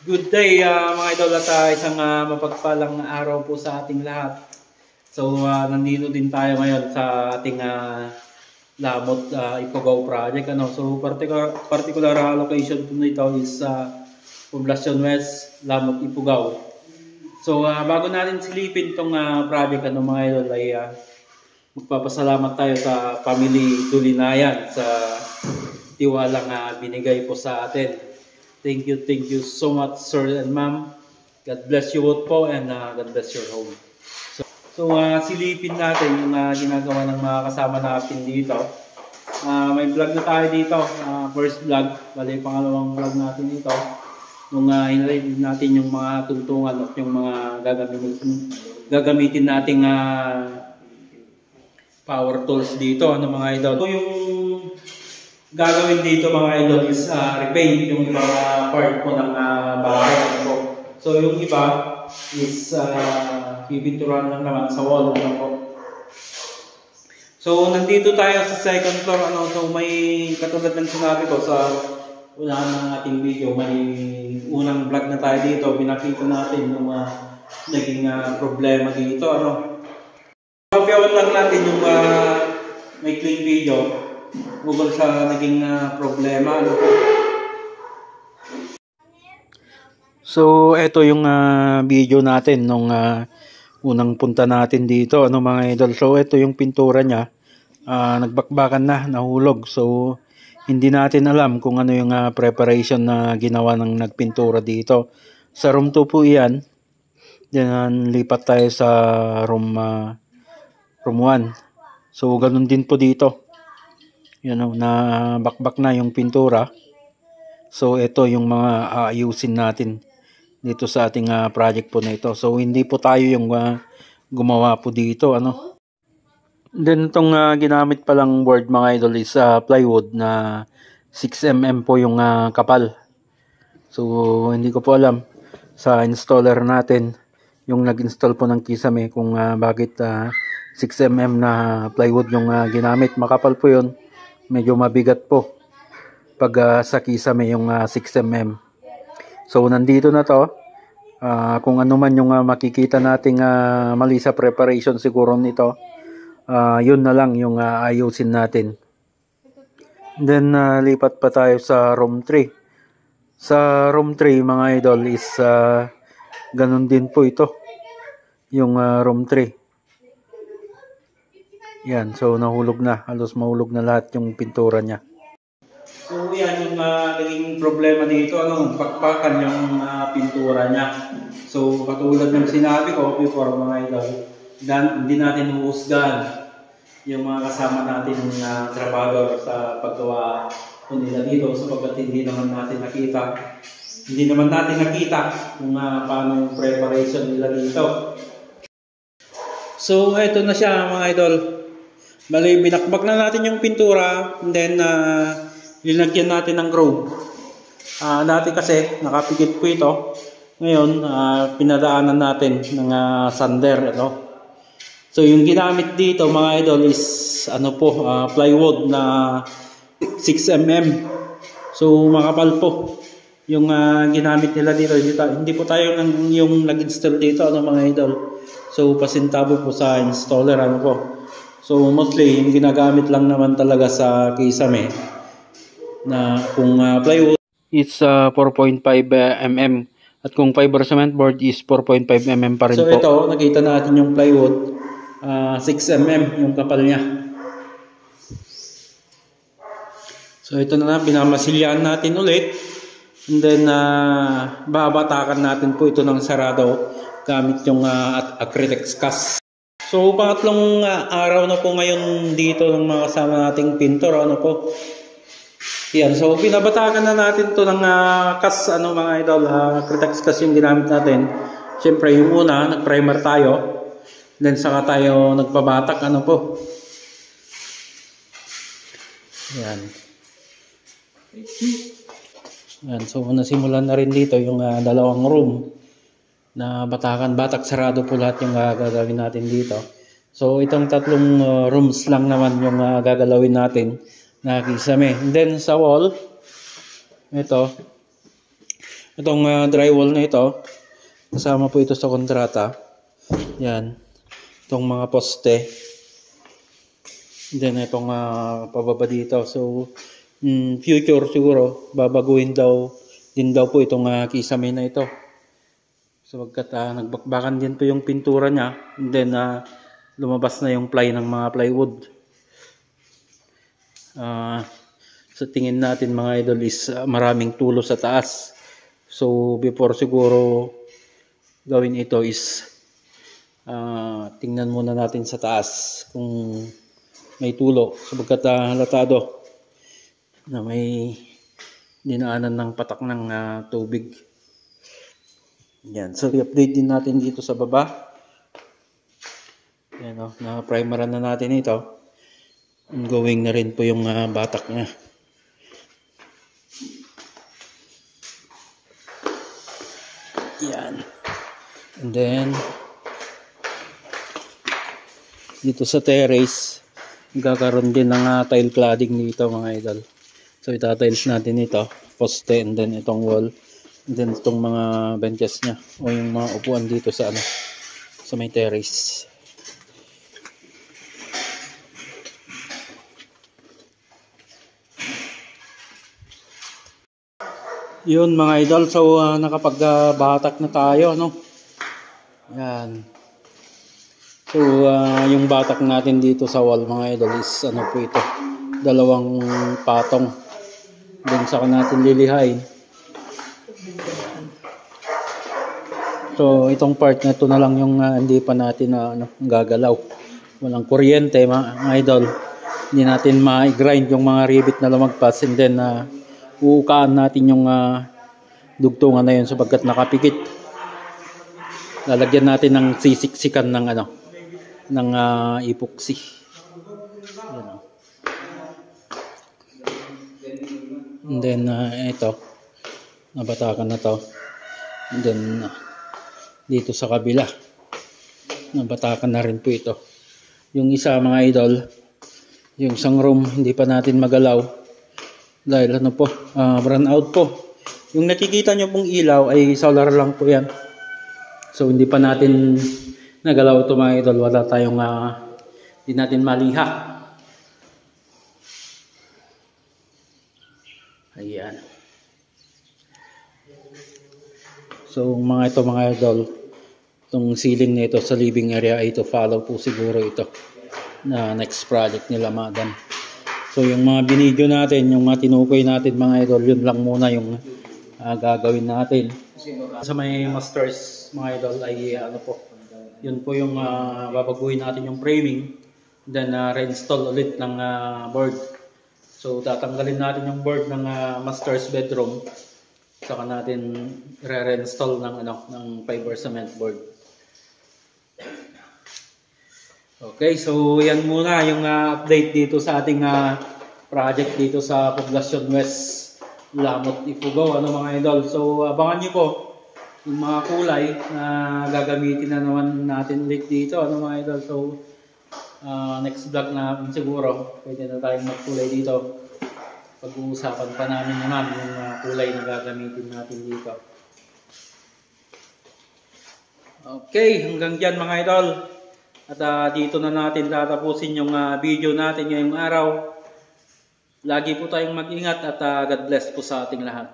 Good day mga idol at isang mapagpalang araw po sa ating lahat. So nandito din tayo ngayon sa ating Lamot Ifugao project. So particular location po nito is Poblacion West, Lamot Ifugao. So bago natin silipin itong project mga idol ay magpapasalamat tayo sa Family Dulinayan sa tiwalang binigay po sa atin. Thank you so much, sir and ma'am. God bless you both po and God bless your home. So silipin natin yung ginagawa ng mga kasama natin dito. May vlog na tayo dito, first vlog, bali pangalawang vlog natin dito. Nung hinalin natin yung mga tuntungan at yung mga gagamitin nating power tools dito, mga idol. So yung gagawin dito mga idol is repaint yung ibang part po ng bahay. So yung iba is pipinturan lang naman sa wall po. So nandito tayo sa second floor. So may katulad ng sinabi ko sa unahan ng ating video, may unang vlog na tayo dito. Pinakita natin yung naging problema dito. Papiawan lang natin yung may clean video Google sa naging problema. So ito yung video natin nung unang punta natin dito mga idol. So ito yung pintura niya, nagbakbakan na, nahulog. So hindi natin alam kung ano yung preparation na ginawa ng nagpintura dito. Sa room 2 po yan. Then lipat tayo sa room 1. So ganun din po dito. Na bakbak na yung pintura. So ito yung mga aayusin natin dito sa ating project po na ito. So hindi po tayo yung gumawa po dito. Then itong ginamit palang board mga idol is plywood na 6mm po yung kapal. So hindi ko po alam sa installer natin yung nag-install po ng Kisame kung bakit 6mm na plywood yung ginamit. Makapal po yun. Medyo mabigat po pag sa Kisame yung 6mm. So nandito na to. Kung ano man yung makikita nating mali sa preparation siguro nito, yun na lang yung ayusin natin. Then lipat pa tayo sa room 3. Sa room 3 mga idol is ganun din po ito. Yung room 3. Yan, so nahulog na. Halos mahulog na lahat yung pintura niya. So yan yung naging problema dito. Pakpakan yung pintura niya. So katulad ng sinabi ko before mga idol, hindi natin huhusgahan yung mga kasama natin na trabador sa paggawa po nila dito sapagkat hindi naman natin nakita kung paano yung preparation nila dito. So eto na siya mga idol. Bali, binakbak na natin yung pintura, and then linagyan natin ng groove. Dati kasi nakapikit po ito. Ngayon, pinadaanan natin ng sander. So yung ginamit dito mga idol is plywood na 6mm. So makapal po yung ginamit nila dito. Hindi po tayo yung nag-install dito mga idol. So pasintabi po sa installer po. So mostly yung ginagamit lang naman talaga sa Kisame na kung plywood is 4.5mm at kung fiber cement board is 4.5mm pa rin po. So ito nakita natin yung plywood 6mm yung kapal niya. So ito na binamasilyahan natin ulit, and then babatakan natin po ito ng sarado gamit yung acrylic cast. So pangatlong araw na po ngayon dito ng mga kasama nating pintor po. Yan, so binabatakan na natin to ng cast mga idol, acrylic cast yung ginamit natin. Siyempre yung una nag-primer tayo, then saka tayo nagpabatak po. Yan. Yan, so nasimulan na rin dito yung dalawang room na batak sarado po lahat yung gagawin natin dito. So itong tatlong rooms lang naman yung gagalawin natin na Kisame. And then sa wall, ito Itong drywall na ito, kasama po ito sa kontrata. Yan. Itong mga poste. Then itong pababa dito. So, future siguro, babaguhin daw din daw po itong kisame na ito. Sapagkat nagbakbakan din po yung pintura niya. And then, lumabas na yung ply ng mga plywood. Sa tingin natin mga idol is maraming tulo sa taas. So, before siguro gawin ito is tingnan muna natin sa taas kung may tulo. Sapagkat halatado na may dinaanan ng patak ng tubig. Yan. So, i-update din natin dito sa baba. Yan o. Na-primeran na natin ito. Ongoing na rin po yung batak niya. Yan. And then, dito sa terrace, magkakaroon din ng tile cladding dito mga idol. So, itatiles natin ito. Poste and then itong wall. And then itong mga benches niya o yung mga upuan dito sa sa may terrace. Yun mga idol, so nakapagbatak na tayo, no? Yan. So yung batak natin dito sa wall mga idol is po ito, dalawang patong. Then saka natin lilihain. So itong part na ito na lang yung hindi pa natin gagalaw. Walang kuryente mga idol. Hindi natin ma-grind yung mga rivet na lumagpas, and then uukaan natin yung dugtungan na yun sapagkat nakapikit. Lalagyan natin ng sisiksikan ng ng epoxy. Yan, and then ito nabatakan na to. And then dito sa kabila nabatakan na rin po ito. Yung isa mga idol, yung isang room hindi pa natin magalaw dahil brown out po. Yung nakikita nyo pong ilaw ay solar lang po yan. So hindi pa natin nagalaw ito mga idol. Wala tayong hindi natin maliha. Ayan. So mga idol, itong ceiling na ito sa living area ay ito, follow po siguro ito na next project nila madam. So yung mga binidyo natin, yung mga tinukoy natin mga idol, yun lang muna yung gagawin natin. Sa may masters mga idol ay yun po yung babaguhin natin yung framing, then reinstall ulit ng board. So tatanggalin natin yung board ng master's bedroom, saka natin re-reinstall ng fiber cement board. Okay, so yan muna yung update dito sa ating project dito sa Poblacion West, Lamot, Ifugao, mga idol. So abangan nyo po yung mga kulay na gagamitin na naman natin ulit dito, mga idol. So next vlog na siguro pwede na tayong magkulay dito. Pag-uusapan pa namin naman yung kulay na gagamitin natin dito. Okay, hanggang dyan mga idol. At dito na natin tatapusin yung video natin ngayong araw. Lagi po tayong mag-ingat at God bless po sa ating lahat.